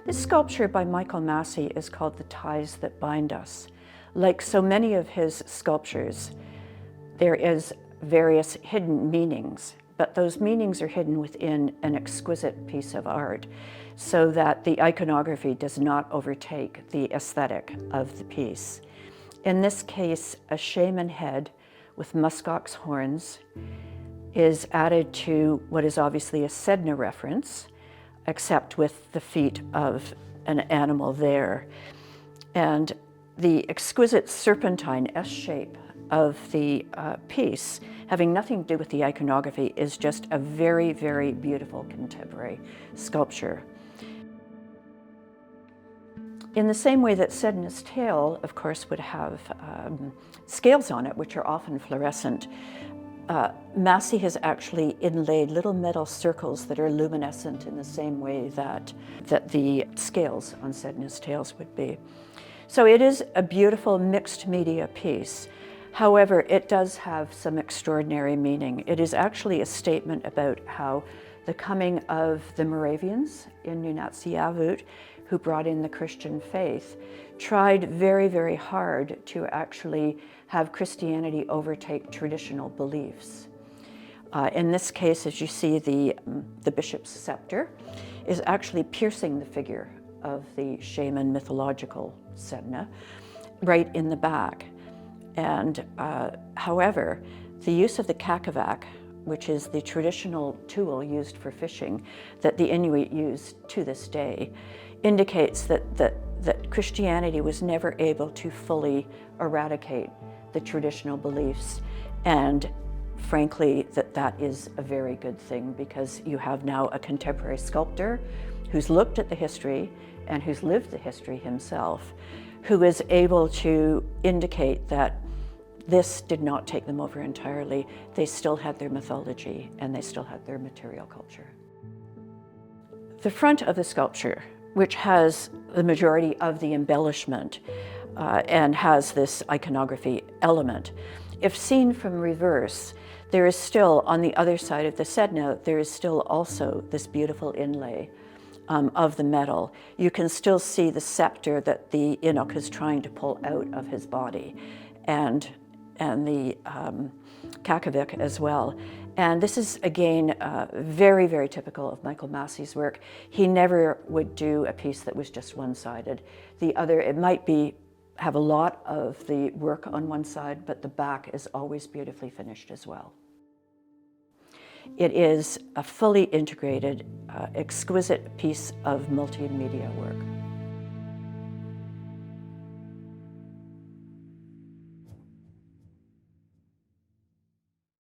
This sculpture by Michael Massie is called The Ties That Bind Us. Like so many of his sculptures, there is various hidden meanings, but those meanings are hidden within an exquisite piece of art so that the iconography does not overtake the aesthetic of the piece. In this case, a shaman head with muskox horns is added to what is obviously a Sedna reference, except with the feet of an animal there. And the exquisite serpentine S-shape of the piece, having nothing to do with the iconography, is just a very, very beautiful contemporary sculpture. In the same way that Sedna's tail, of course, would have scales on it, which are often fluorescent, Massie has actually inlaid little metal circles that are luminescent in the same way that the scales on Sedna's tails would be. So it is a beautiful mixed media piece. However, it does have some extraordinary meaning. It is actually a statement about how the coming of the Moravians in NEWFOUNDLAND, who brought in the Christian faith, tried very, very hard to actually have Christianity overtake traditional beliefs. In this case, as you see, the bishop's scepter is actually piercing the figure of the shaman mythological Sedna right in the back. And however, the use of the kakavak, which is the traditional tool used for fishing that the Inuit use to this day, indicates that Christianity was never able to fully eradicate the traditional beliefs. And frankly, that is a very good thing, because you have now a contemporary sculptor who's looked at the history and who's lived the history himself, who is able to indicate that this did not take them over entirely. They still had their mythology and they still had their material culture. The front of the sculpture, which has the majority of the embellishment and has this iconography element, if seen from reverse, there is still, on the other side of the Sedna, there is still also this beautiful inlay of the metal. You can still see the scepter that the Inuk is trying to pull out of his body, and the kakavik as well. And this is, again, very, very typical of Michael Massie's work. He never would do a piece that was just one-sided. The other, it might have a lot of the work on one side, but the back is always beautifully finished as well. It is a fully integrated, exquisite piece of multimedia work.